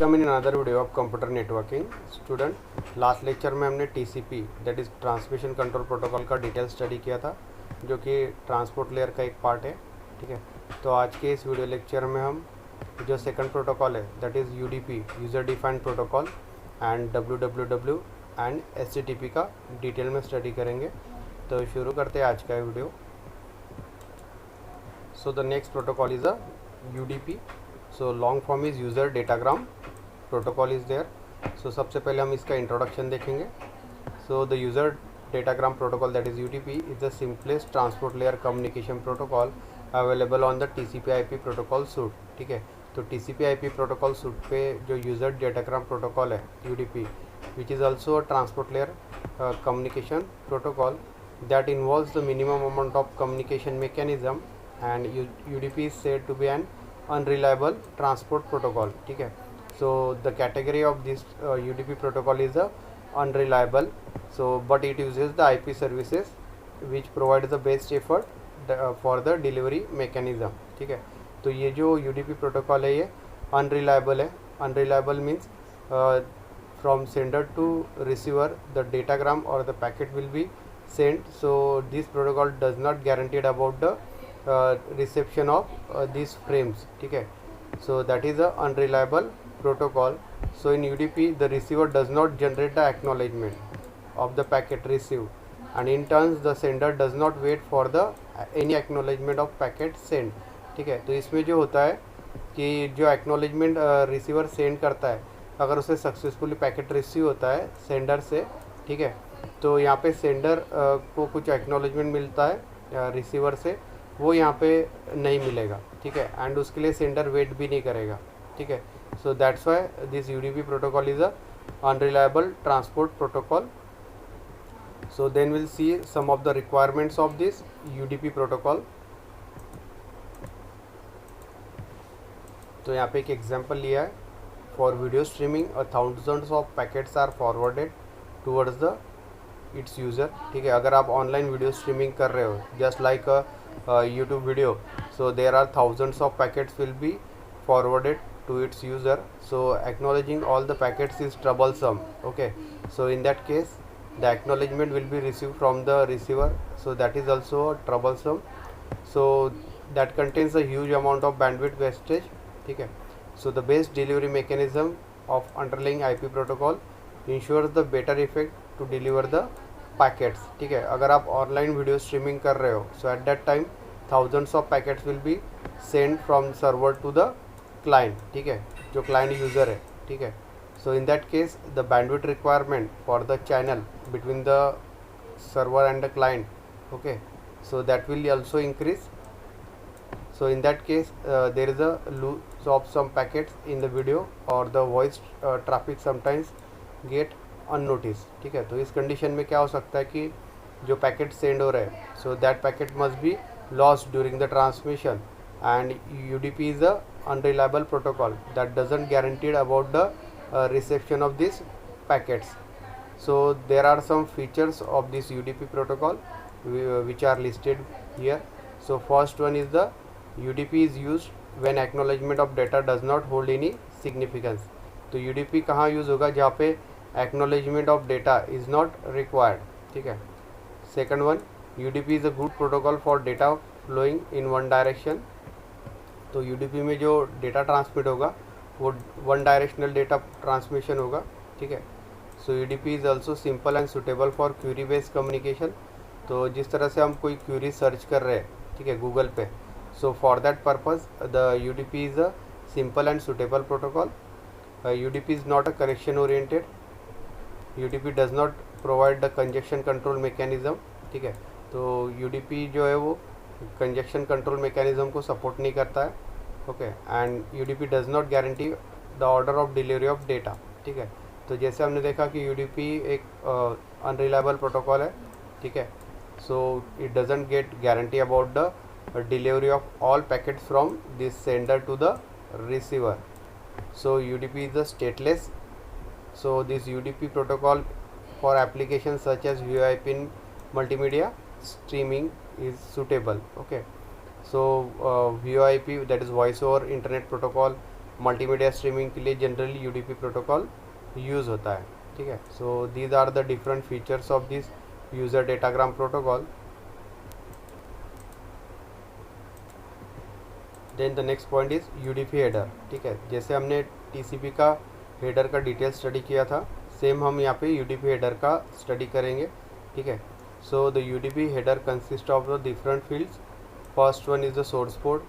Welcome in another video of computer networking. Student, last lecture में हमने TCP that is transmission control protocol का detail study किया था, जो कि ट्रांसपोर्ट लेयर का एक पार्ट है। ठीक है, तो आज के इस वीडियो लेक्चर में हम जो सेकंड प्रोटोकॉल है that is UDP user defined protocol and WWW and HTTP का डिटेल में स्टडी करेंगे। तो शुरू करते हैं आज का video. So the next protocol is a UDP. So long form is user datagram protocol is there. So सबसे पहले हम इसका इंट्रोडक्शन देखेंगे। So the user datagram protocol that is UDP is the simplest transport layer communication protocol available on the TCP IP protocol suit. ठीक है, तो TCP IP protocol suit पे जो यूज़र डेटाग्राम प्रोटोकॉल है UDP, which is also a transport layer communication protocol that involves the minimum amount of communication mechanism, and UDP is said to be an unreliable transport protocol. ठीक है, so the category of this UDP protocol is a unreliable, so but it uses the IP services which provides the best effort for the delivery mechanism. ठीक है, तो ये जो UDP protocol है ये unreliable है। unreliable means from sender to receiver the datagram or the packet will be sent, so this protocol does not guaranteed about the reception of these frames. ठीक है, so that is a unreliable protocol. So in UDP the receiver does not generate the acknowledgement of the packet received, and in turn the sender does not wait for the any acknowledgement of packet sent. ठीक है, तो इसमें जो होता है कि जो acknowledgement receiver send करता है, अगर उसे सक्सेसफुली पैकेट रिसीव होता है सेंडर से, ठीक है, तो यहाँ पे सेंडर को कुछ एक्नॉलेजमेंट मिलता है रिसीवर से, वो यहाँ पे नहीं मिलेगा। ठीक है, एंड उसके लिए सेंडर वेट भी नहीं करेगा। ठीक है, so that's why this UDP protocol is a unreliable transport protocol. So then will see some of the requirements of this UDP protocol. तो यहाँ पे एक एग्जांपल लिया है। For video streaming thousands of packets are forwarded towards the its user. ठीक है, अगर आप ऑनलाइन वीडियो स्ट्रीमिंग कर रहे हो just like YouTube video, so there are thousands of packets will be forwarded to its user, so acknowledging all the packets is troublesome. Okay, so in that case the acknowledgement will be receive from the receiver, so that is also troublesome, so that contains a huge amount of bandwidth wastage. ठीक है, so the best delivery mechanism of underlying IP protocol ensures the better effect to deliver the packets. ठीक है, अगर आप online video streaming कर रहे हो, so at that time thousands of packets will be send from server to the client. ठीक है, जो क्लाइंट यूज़र है। ठीक है, so in that case the bandwidth requirement for the channel between the server and the client, okay, so that will also increase. So in that case there is a loss of some packets in the video, or the voice traffic sometimes get unnoticed. ठीक है, तो इस condition में क्या हो सकता है कि जो पैकेट सेंड हो रहे हैं, so that packet must be lost during the transmission, and UDP is a unreliable protocol that doesn't guaranteed about the reception of these packets. So there are some features of this UDP protocol which are listed here. So first one is the UDP is used when acknowledgement of data does not hold any significance. तो UDP कहाँ use होगा? जहाँ पे acknowledgement of data is not required. ठीक है, second one, UDP is a good protocol for data flowing in one direction. तो UDP में जो डेटा ट्रांसमिट होगा वो वन डायरेक्शनल डेटा ट्रांसमिशन होगा। ठीक है, so UDP is also simple and suitable for query based communication. तो जिस तरह से हम कोई क्यूरी सर्च कर रहे हैं, ठीक है, गूगल पे, so for that purpose the UDP is a simple and suitable protocol. UDP is not a connection oriented. UDP does not provide the conjunction control mechanism. ठीक है, तो UDP जो है वो कंजेक्शन कंट्रोल मैकेनिज्म को support नहीं करता है। Okay, and UDP does not guarantee the order of delivery of data. ठीक है, तो जैसे हमने देखा कि UDP एक अनरिलायबल प्रोटोकॉल है। ठीक है, so it doesn't get guarantee about the delivery of all packets from this sender to the receiver. So UDP is the stateless. So this UDP protocol for applications such as VoIP in multimedia streaming is suitable. Okay, so VoIP, that is voice over internet protocol, multimedia streaming के लिए generally UDP protocol use होता है, ठीक है। So these are the different features of this user datagram protocol. Then the next point is UDP header, ठीक है। जैसे हमने टीसीपी का हेडर का डिटेल स्टडी किया था, सेम हम यहाँ पे यूडीपी हेडर का स्टडी करेंगे, ठीक है। So the UDP header consist of the different fields. First one is the source port,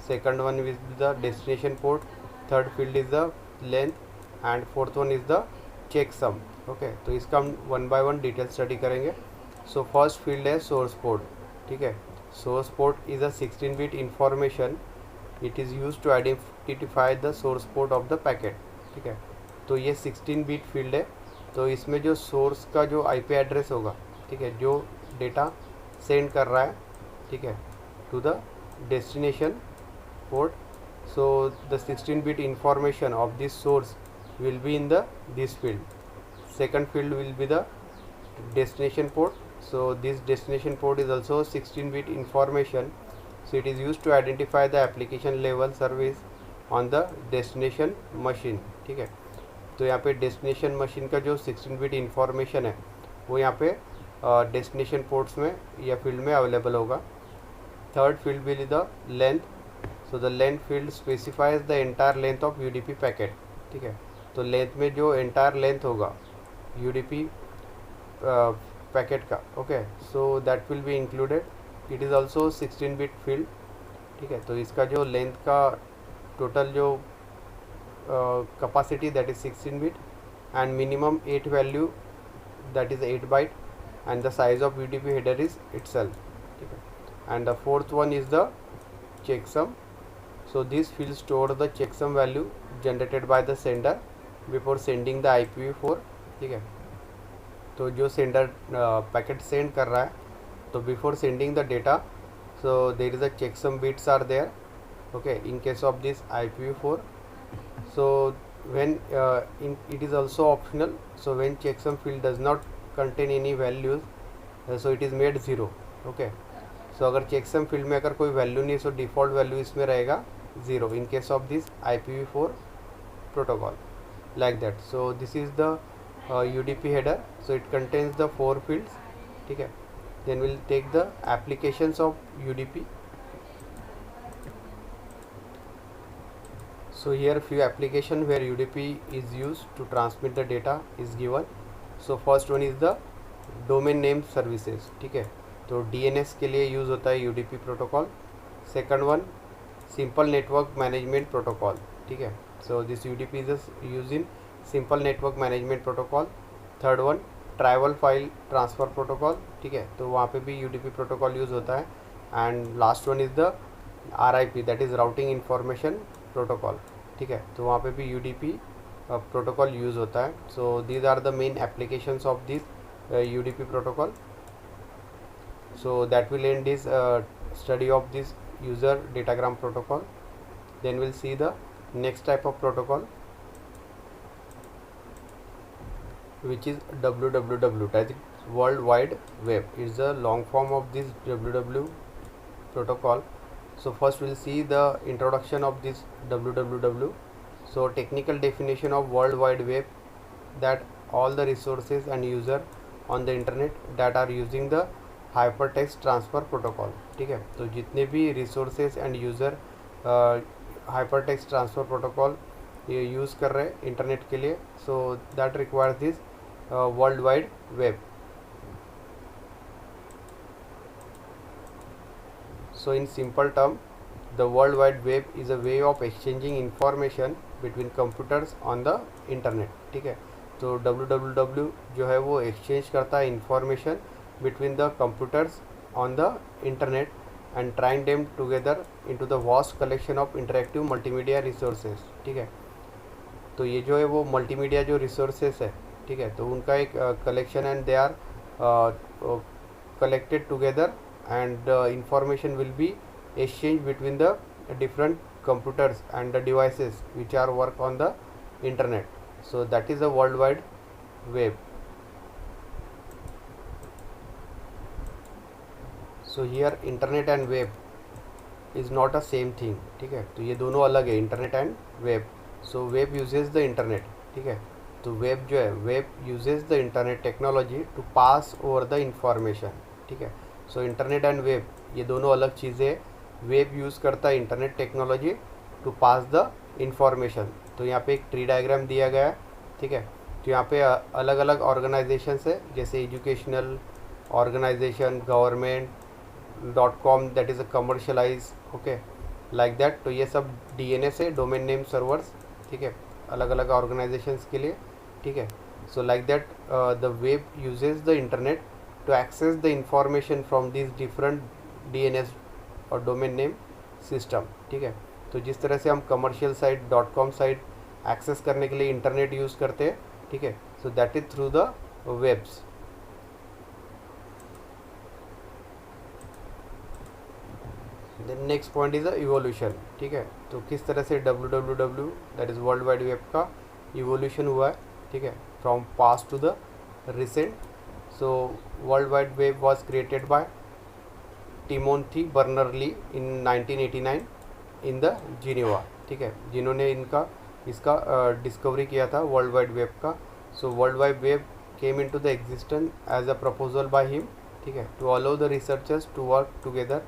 second one is the destination port, third field is the length and fourth one is the checksum, okay. तो इसका हम one by one detail study करेंगे। So first field है source port, ठीक है। Source port is a 16 bit information, it is use to identify the source port of the packet, ठीक है। तो ये 16 बिट फील्ड है। तो इसमें जो सोर्स का जो आईपी एड्रेस होगा, ठीक है, जो डेटा सेंड कर रहा है, ठीक है, to the destination port, so the 16 bit information of this source will be in the this field. Second field will be the destination port, so this destination port is also 16 bit information, so it is used to identify the application level service on the destination machine, ठीक है। तो यहाँ पे destination machine का जो 16 bit information है वो यहाँ पे डेस्टिनेशन पोर्ट्स में या फील्ड में अवेलेबल होगा। Third field will the length, so the length field specifies the entire length of UDP packet, ठीक है। तो लेंथ में जो एंटायर लेंथ होगा यूडीपी पैकेट का, okay, so that will be included. It is also 16 bit field, ठीक है। तो इसका जो लेंथ का टोटल जो capacity that is 16 bit and minimum 8 value that is 8 byte and the size of UDP header is itself, ठीक है। and the fourth one is the checksum, so this field store the checksum value generated by the sender before sending the IPv4, ठीक है। तो जो sender packet send कर रहा है, तो before sending the data, so there is a checksum bits are there, okay, in case of this IPv4. So when it is also optional, so when checksum field does not contain any values, so it is made 0, okay. So अगर checksum field में अगर कोई value नहीं, so default value इसमें रहेगा 0 in case of this IPv4 protocol, like that. So this is the UDP header, so it contains the 4 fields, ठीक है। Then we'll take the applications of UDP. So here few application where UDP is used to transmit the data is given. So first one is the domain name services, ठीक है। तो DNS के लिए use होता है UDP protocol. Second one simple network management protocol, ठीक है। So this UDP is use in simple network management protocol. Third one trivial file transfer protocol, ठीक है, तो वहाँ पे भी UDP प्रोटोकॉल यूज़ होता है। And last one is the RIP, that is routing information protocol, ठीक है, तो वहाँ पे भी UDP प्रोटोकॉल यूज़ होता है। So these are the main applications of this UDP protocol. So that will end this study of this user datagram protocol. Then we'll see the next type of protocol, which is WWW, that is World Wide Web. It's the long form of this WWW protocol. So first we'll see the introduction of this WWW. So technical definition of World Wide Web, that all the resources and user on the internet that are using the hypertext transfer protocol, ठीक है। तो जितने भी resources end user hypertext transfer protocol ये use कर रहे हैं internet के लिए, so that requires this world wide web. So in simple term, the world wide web is a way of exchanging information between computers on the internet, ठीक है। तो WWW जो है वो एक्सचेंज करता है information between the computers on the internet and trying them together into the vast collection of interactive multimedia resources, ठीक है। तो ये जो है वो मल्टीमीडिया जो रिसोर्सेस है, ठीक है, तो उनका एक collection and they are collected together and information will be exchange between the different computers and the devices which are work on the internet. So that is the world wide web. So here internet and web is not a same thing, ठीक है, तो ये दोनों अलग है, internet and web. So web uses the internet, ठीक है। तो वेब जो है, web uses the internet technology to pass over the information, ठीक है। सो इंटरनेट एंड वेब ये दोनों अलग चीज़ें हैं। वेब यूज़ करता है internet technology to pass the information. तो यहाँ पे एक ट्री डायग्राम दिया गया है, ठीक है। तो यहाँ पे अलग अलग ऑर्गेनाइजेशंस है, जैसे educational organisation, government .com, that is a commercialise, okay, like that. तो ये सब DNS है, डोमेन नेम सर्वर्स, ठीक है, अलग अलग ऑर्गेनाइजेशंस के लिए, ठीक है। So like that the web uses the internet to access the information from this different DNS और डोमेन नेम सिस्टम, ठीक है। तो जिस तरह से हम commercial site .com site access करने के लिए इंटरनेट यूज़ करते हैं, ठीक है, so that is through the webs. Then next point is the evolution, ठीक है। तो किस तरह से WWW that is world wide web का इवोल्यूशन हुआ है, ठीक है, from past to the recent. So world wide web was created by Timothy Berners-Lee in 1989 in the Geneva, ठीक है, जिन्होंने इसका डिस्कवरी किया था वर्ल्ड वाइड वेब का। So world wide web came into the existence as a proposal by him, ठीक है, to allow the researchers to work together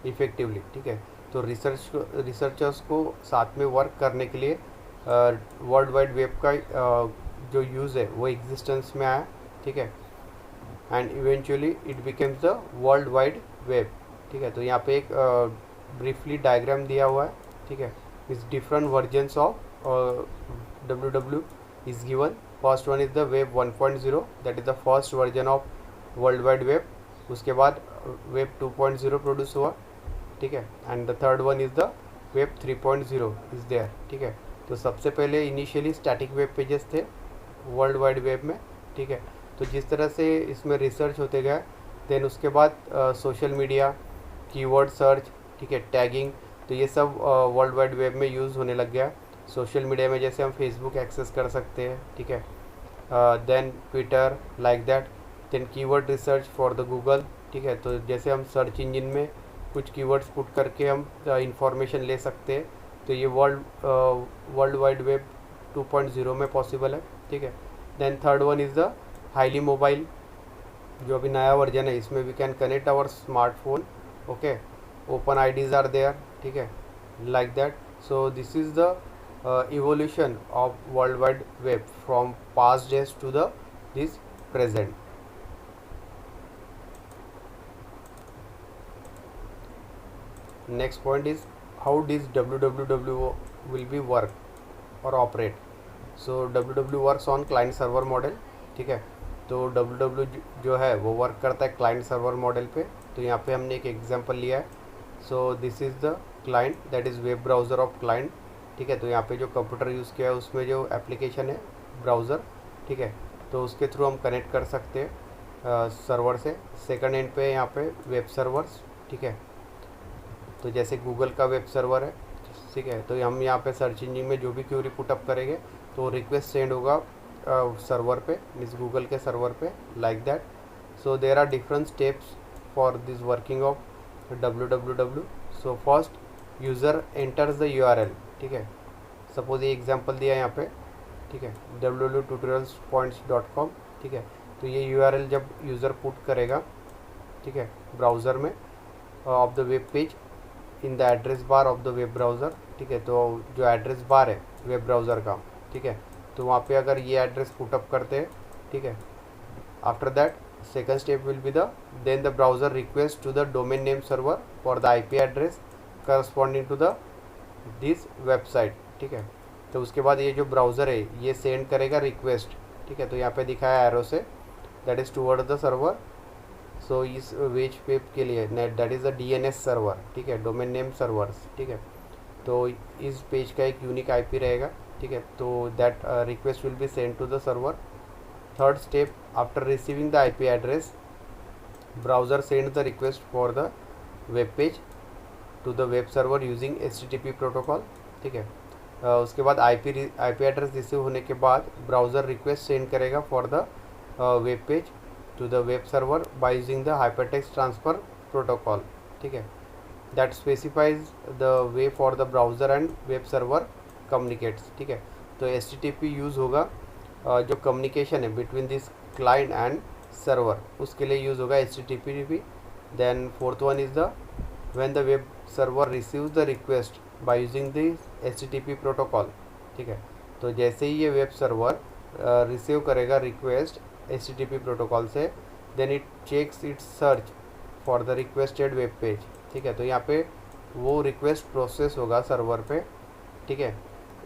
effectively, ठीक है। तो रिसर्चर्स को साथ में वर्क करने के लिए वर्ल्ड वाइड वेब का जो यूज़ है वो एग्जिस्टेंस में आया, ठीक है, and eventually it becomes the world wide web, ठीक है। तो यहाँ पे एक ब्रीफली डायग्राम दिया हुआ है, ठीक है, इस different versions of WW is given. First one is the web 1.0, that is the first version of world wide web. उसके बाद वेब 2.0 प्रोड्यूस हुआ, ठीक है, and the third one is the web 3.0 is there, ठीक है। तो सबसे पहले इनिशियली स्टैटिक वेब पेजेस थे वर्ल्ड वाइड वेब में, ठीक है। तो जिस तरह से इसमें रिसर्च होते गए, देन उसके बाद सोशल मीडिया, कीवर्ड सर्च, ठीक है, टैगिंग, तो ये सब वर्ल्ड वाइड वेब में यूज़ होने लग गया। सोशल मीडिया में जैसे हम फेसबुक एक्सेस कर सकते हैं, ठीक है, then Twitter, like that. Then keyword research for the Google, ठीक है, तो जैसे हम सर्च इंजन में कुछ कीवर्ड्स पुट करके हम इंफॉर्मेशन ले सकते हैं, तो ये वर्ल्ड वाइड वेब 2.0 में पॉसिबल है, ठीक है। Then third one is the highly mobile, जो अभी नया वर्जन है, इसमें we can connect our smartphone, okay, open IDs are there, ठीक है, like that. So this is the evolution of world wide web from past days to the this present. Next point is how this WWW will be work or operate. So WWW works on client server model, ठीक है। तो WWW जो है वो work करता है client server model पे। तो यहाँ पे हमने एक एग्जांपल लिया है। So this is the client, that is web browser of client, ठीक है। तो यहाँ पे जो कंप्यूटर यूज़ किया है उसमें जो एप्लीकेशन है ब्राउज़र, ठीक है, तो उसके थ्रू हम कनेक्ट कर सकते हैं सर्वर से। सेकंड एंड पे यहाँ पे वेब सर्वर्स, ठीक है, तो जैसे गूगल का वेब सर्वर है, ठीक है, तो हम यहाँ पे सर्च इंजन में जो भी क्यूरी पुटअप करेंगे तो रिक्वेस्ट सेंड होगा सर्वर पे, मीन्स गूगल के सर्वर पे, like that. So there are different steps for this working of WWW। So first user enters the URL, ठीक है, सपोज ये एग्जांपल दिया यहाँ पे, ठीक है, www.tutorialspoints.com, ठीक है। तो ये URL जब यूज़र पुट करेगा, ठीक है, ब्राउज़र में of the web page in the address bar of the web browser, ठीक है, तो जो एड्रेस बार है वेब ब्राउज़र का, ठीक है, तो वहाँ पे अगर ये एड्रेस पुटअप करते हैं, ठीक है, after that second step will be the then the browser request to the domain name server for the IP address corresponding to the this website, ठीक है। तो उसके बाद ये जो ब्राउज़र है ये सेंड करेगा रिक्वेस्ट, ठीक है, तो यहाँ पे दिखाया एरो से, that is toward the server. So इस वेज पेज के लिए that is the DNS server, ठीक है, डोमेन नेम सर्वर्स, ठीक है। तो इस पेज का एक यूनिक IP रहेगा, ठीक है, तो that request will be send to the server. Third step, after receiving the IP address, browser send the request for the web page to the web server using HTTP protocol, ठीक है। उसके बाद IP address receive होने के बाद browser request send करेगा for the web page to the web server by using the hypertext transfer protocol, ठीक है, that specifies the way for the browser and web server communicates, ठीक है। तो HTTP use होगा जो कम्युनिकेशन है between this client and server, उसके लिए यूज़ होगा HTTP। Then fourth one is the when the web server receives the request by using this HTTP protocol, ठीक है। तो जैसे ही ये वेब सर्वर रिसीव करेगा रिक्वेस्ट HTTP प्रोटोकॉल से, then it checks it search for the requested web page, ठीक है। तो यहाँ पे वो रिक्वेस्ट प्रोसेस होगा सर्वर पे, ठीक है।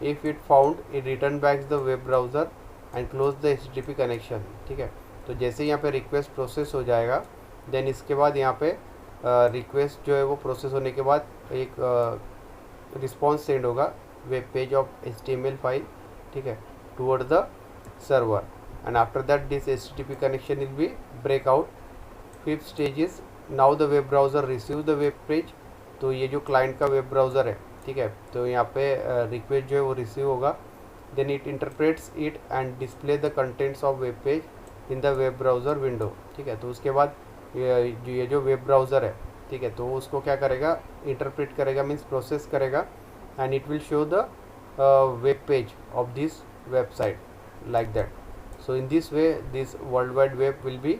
If it found it return back the web browser and close the HTTP connection, ठीक है। तो जैसे यहाँ पे रिक्वेस्ट प्रोसेस हो जाएगा, देन इसके बाद यहाँ पे रिक्वेस्ट जो है वो प्रोसेस होने के बाद एक रिस्पॉन्स सेंड होगा web page of HTML file, ठीक है, toward the server, and after that this HTTP connection will be break out. Fifth stage is now the web browser receive the web page. तो ये जो client का web browser है, ठीक है, तो यहाँ पे रिक्वेस्ट जो है वो रिसीव होगा, then it interprets it and display the contents of web page in the web browser window, ठीक है। तो उसके बाद ये जो वेब ब्राउज़र है, ठीक है, तो उसको क्या करेगा, इंटरप्रेट करेगा, मीन्स प्रोसेस करेगा, and it will show the web page of this website like that. So in this way this World Wide Web will be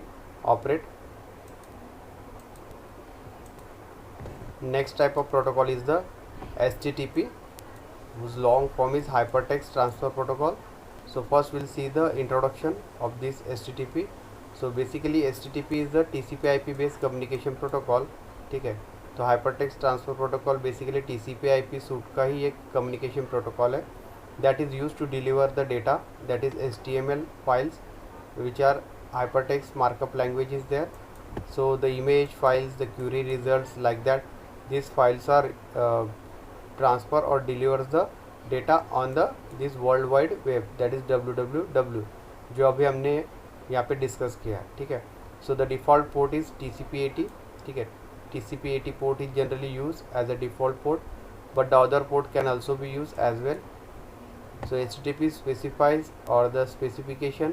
operate. Next type of protocol is the HTTP, whose long form is Hypertext Transfer Protocol. So first we'll see the introduction of this HTTP. So basically HTTP is the TCP/IP based communication protocol. ठीक है, तो Hypertext Transfer Protocol basically TCP/IP suit का ही एक communication protocol है, that is used to deliver the data, that is HTML files, which are hypertext markup language is there. So the image files, the query results, like that, these files are transfer or delivers the data on the this world wide web, that is www, जो अभी हमने यहाँ पे discuss किया है. ठीक है, so the default port is TCP/80. ठीक है, TCP/80 port is generally used as a default port, but the other port can also be used as well. So HTTP specifies or the specification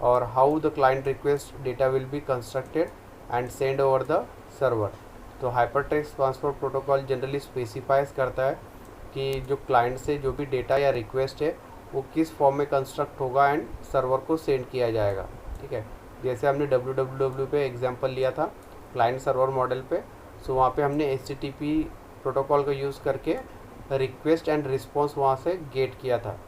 or how the client request data will be constructed and sent over the server. तो Hypertext Transfer Protocol generally specifies करता है कि जो client से जो भी data या request है वो किस फॉर्म में कंस्ट्रक्ट होगा एंड सर्वर को सेंड किया जाएगा. ठीक है, जैसे हमने www पे एग्जांपल लिया था क्लाइंट सर्वर मॉडल पे, सो वहाँ पे हमने HTTP प्रोटोकॉल का यूज़ करके रिक्वेस्ट एंड रिस्पॉन्स वहाँ से गेट किया था.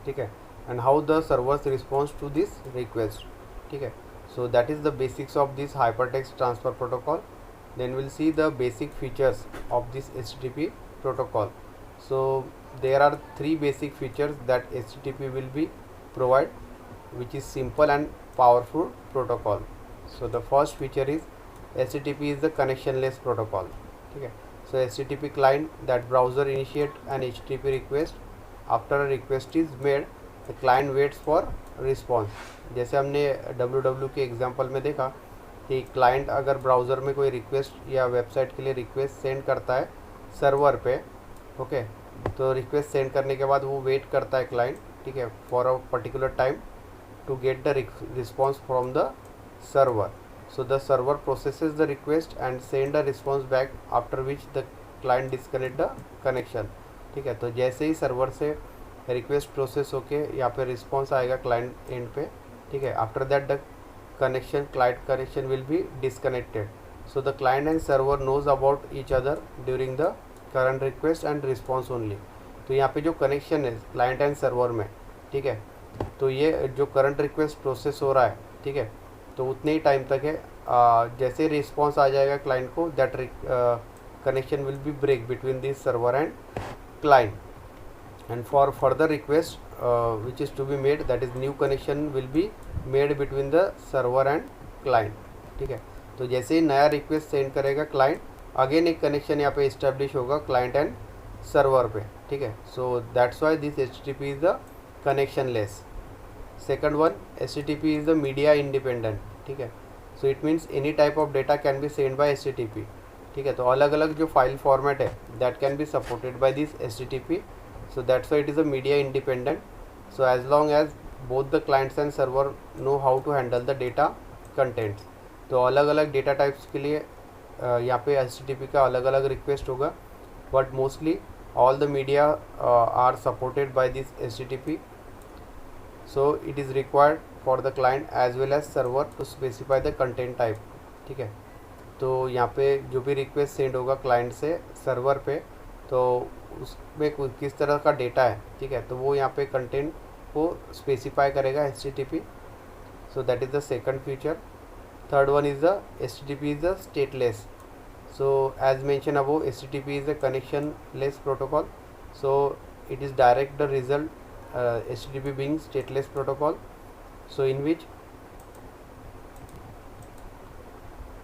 ठीक है, and how the servers response to this request. ठीक है, so that is the basics of this hypertext transfer protocol. Then will see the basic features of this HTTP protocol. So there are 3 basic features that HTTP will be provide, which is simple and powerful protocol. So the first feature is HTTP is the connectionless protocol. ठीक है, so HTTP client that browser initiate an HTTP request. After a request is made, the client waits for response. जैसे हमने www के example में देखा कि client अगर browser में कोई रिक्वेस्ट या वेबसाइट के लिए रिक्वेस्ट सेंड करता है सर्वर पे, ओके, तो रिक्वेस्ट सेंड करने के बाद वो वेट करता है क्लाइंट, ठीक है, for a particular time to get the response from the server. So the server processes the request and send a response back, after which the client disconnect the connection. ठीक है, तो जैसे ही server से request process होके यहाँ पे response आएगा client and पे, ठीक है, after that the connection client connection will be disconnected. So the client and server knows about each other during the current request and response only. तो यहाँ पे जो कनेक्शन है क्लाइंट एंड सर्वर में, ठीक है, तो ये जो करंट रिक्वेस्ट प्रोसेस हो रहा है, ठीक है, तो उतने ही टाइम तक है. जैसे रिस्पॉन्स आ जाएगा क्लाइंट को, that connection will be break between this server and client, and for further request which is to be made, that is new connection will be made between the server and client. ठीक है, तो जैसे ही नया request send करेगा client, again एक connection यहाँ पे इस्टेब्लिश होगा क्लाइंट एंड सर्वर पे. ठीक है, so that's why this HTTP is the connectionless. Second one, HTTP is the media independent. ठीक है, so it means any type of data can be sent by HTTP. ठीक है, तो अलग अलग जो फाइल फॉर्मेट है that can be supported by this HTTP. So that's why it is a media independent. So as long as both the clients and server know how to handle the data contents. तो अलग अलग data types के लिए यहाँ पे HTTP का अलग अलग रिक्वेस्ट होगा, but mostly all the media are supported by this HTTP. So it is required for the client as well as server to specify the content type. ठीक है, तो यहाँ पे जो भी रिक्वेस्ट सेंड होगा क्लाइंट से सर्वर पे, तो उसमें किस तरह का डेटा है, ठीक है, तो वो यहाँ पे कंटेंट को स्पेसिफाई करेगा HTTP. So that is the second feature. Third one is the HTTP is the stateless. So as mentioned above, HTTP is a connectionless protocol. So it is direct the result, HTTP being stateless protocol. So in which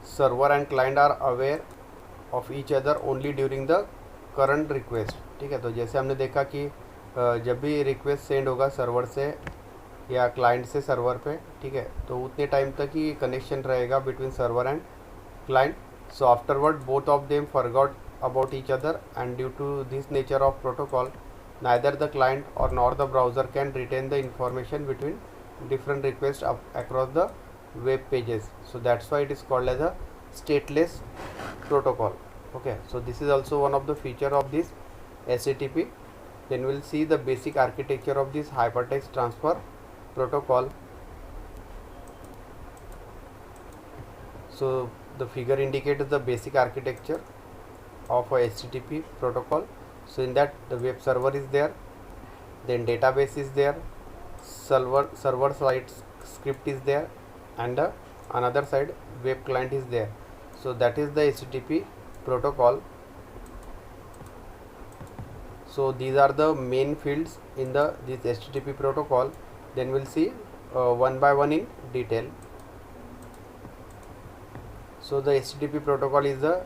server and client are aware of each other only during the current request. ठीक है, तो जैसे हमने देखा कि जब भी request send होगा सर्वर से या क्लाइंट से सर्वर पे, ठीक है, तो उतने टाइम तक ही कनेक्शन रहेगा between server and client. So afterward both of them forgot about each other, and due to this nature of protocol, neither the client or nor the browser can retain the information between different requests across the web pages. So that's why it is called as a stateless protocol. Okay, so this is also one of the feature of this HTTP. Then we'll see the basic architecture of this hypertext transfer protocol. So the figure indicates the basic architecture of a HTTP protocol. So in that the web server is there, then database is there, server side script is there, and another side web client is there. So that is the HTTP protocol. So these are the main fields in this HTTP protocol. Then we'll see one by one in detail. So the HTTP protocol is a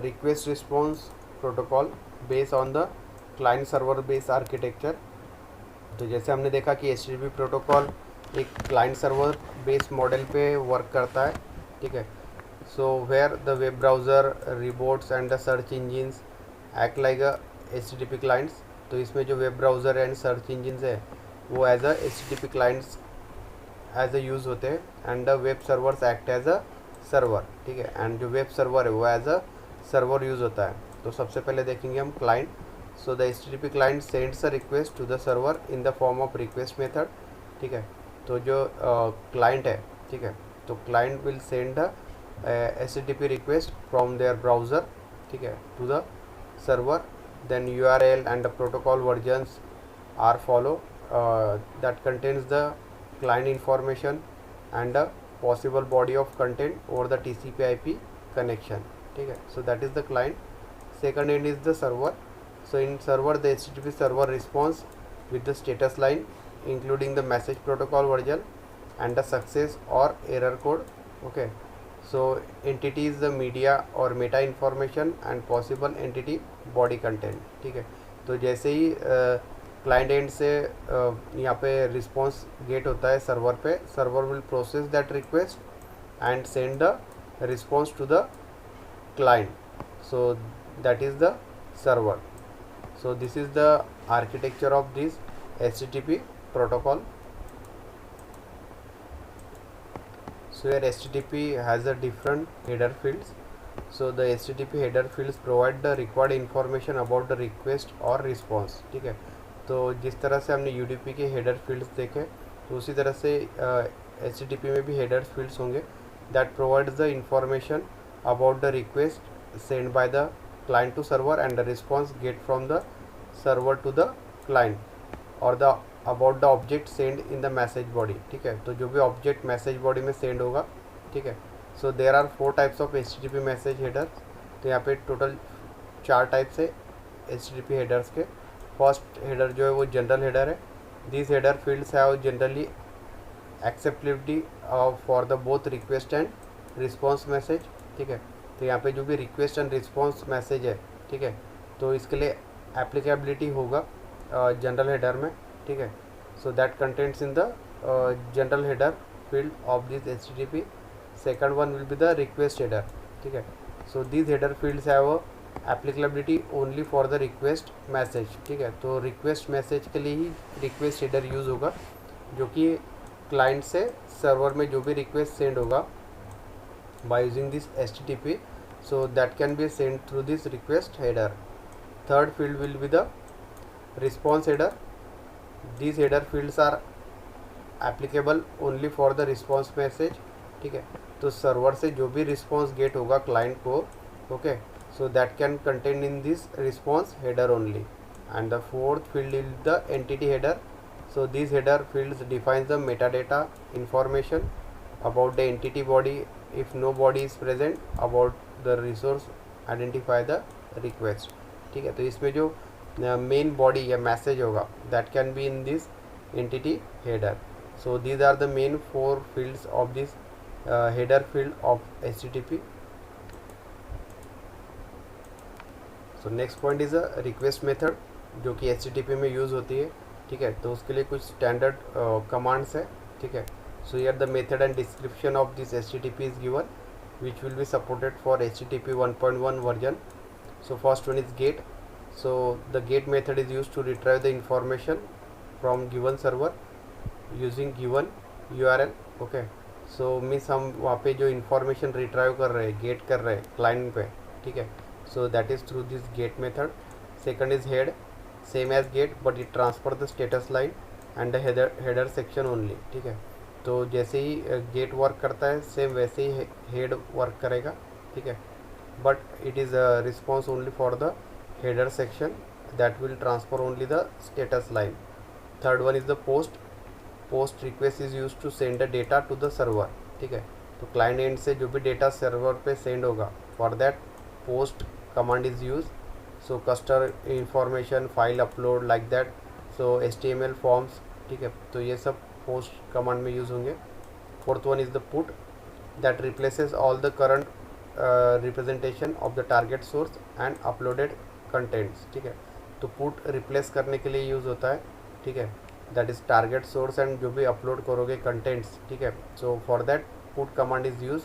request response protocol based on the client server based architecture. तो जैसे हमने देखा कि HTTP protocol एक client server based model पे work करता है, ठीक है. So where the web browser, robots and the search engines act like a HTTP clients. तो इसमें जो web browser and search engines है वो as a HTTP clients as a use होते हैं, and the web servers act as a server, ठीक है, and जो वेब सर्वर है वो एज अ सर्वर यूज़ होता है. तो सबसे पहले देखेंगे हम client. So the HTTP client sends a request to the server in the form of request method, ठीक है. तो जो क्लाइंट है, ठीक है, तो client will send the HTTP request from their browser, ठीक है, to the server. Then URL and the protocol versions are follow that contains the client information and the possible body of content over the TCP/IP connection, ठीक है. So that is the client. Second end is the server. So in server the HTTP server responds with the status line including the message protocol version and the success or error code. Okay, so entity is the media or meta information and possible entity body content, ठीक है. तो जैसे ही client end से यहाँ पे response gate होता है server पे, server will process that request and send the response to the client. So that is the server. So this is the architecture of this HTTP protocol. So here HTTP has a different header fields. So the HTTP header fields provide the required information about the request or response, ठीक है. तो जिस तरह से हमने UDP के header fields देखे, तो उसी तरह से HTTP में भी header fields होंगे that provides the information about the request sent by the client to server and the response get from the server to the client or the about the object sent in the message body, ठीक है. तो जो भी object message body में send होगा, ठीक है. So there are 4 types of HTTP message headers. तो यहाँ पे टोटल 4 टाइप्स है HTTP हेडर्स के. फर्स्ट हेडर जो है वो जनरल हेडर है. This header fields have generally acceptability for the both request and response message, ठीक है. तो यहाँ पे जो भी रिक्वेस्ट एंड रिस्पॉन्स मैसेज है, ठीक है, तो इसके लिए एप्लीकेबिलिटी होगा जनरल हेडर में, ठीक है. So that contents in the general header field of this HTTP. Second one will be the request header, ठीक है. So this header fields have applicability only for the request message, ठीक है. तो request message के लिए ही request header use होगा, जो कि क्लाइंट से सर्वर में जो भी रिक्वेस्ट सेंड होगा by using this HTTP, so that can be sent through this request header. third field will be the response header. These header fields are applicable only for the response message, ठीक है। तो server से जो भी response gate होगा client को, okay, so that can contain in this response header only. And the fourth field is the entity header. So these header fields defines the metadata information about the entity body. If no body is present, about the resource, identify the request, ठीक है। तो इसमें जो main body या message होगा that can be in this entity header. So these are the main 4 fields of this header field of HTTP. So next point is a request method, जो कि HTTP में यूज़ होती है, ठीक है। तो उसके लिए कुछ स्टैंडर्ड कमांड्स है, ठीक है। So here the method and description of this HTTP is given which will be supported for HTTP 1.1 version. So first one is get. So the get method is used to retrieve the information from given server using given URL, okay. So means हम वहाँ पे जो information retrieve कर रहे हैं, get कर रहे हैं client पे, ठीक है। So that is through this get method. Second is head, same as get but it transfer the status line and the header section only, ठीक है। तो जैसे ही गेट वर्क करता है सेम वैसे ही हेड वर्क करेगा, ठीक है। But it is a response only for the header section that will transfer only the status line. Third one is the post. Post request is use to send the data to the server, ठीक है। तो client end से जो भी data server पे send होगा for that post command is use. So customer information, file upload like that, so HTML forms, ठीक है। तो ये सब पोस्ट कमांड में यूज़ होंगे. Fourth one is the put that replaces all the current representation of the target source and uploaded contents, ठीक है। तो पुट रिप्लेस करने के लिए यूज़ होता है, ठीक है। That is target source and जो भी अपलोड करोगे कंटेंट्स, ठीक है। So for that put command is use.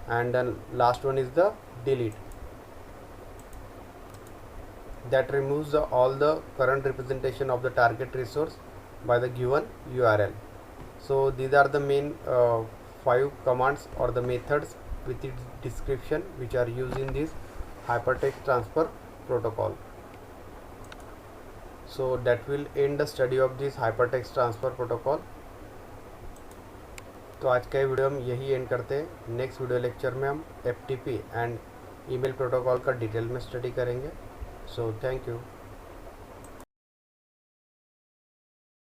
And last one is the delete that removes all the current representation of the target resource by the given URL. So these are the main 5 commands or the methods with its description which are used in this hypertext transfer protocol. So that will end the study of this hypertext transfer protocol. तो आज का video हम यही and करते हैं. Next video lecture में हम FTP and email protocol का डिटेल में स्टडी करेंगे. So thank you.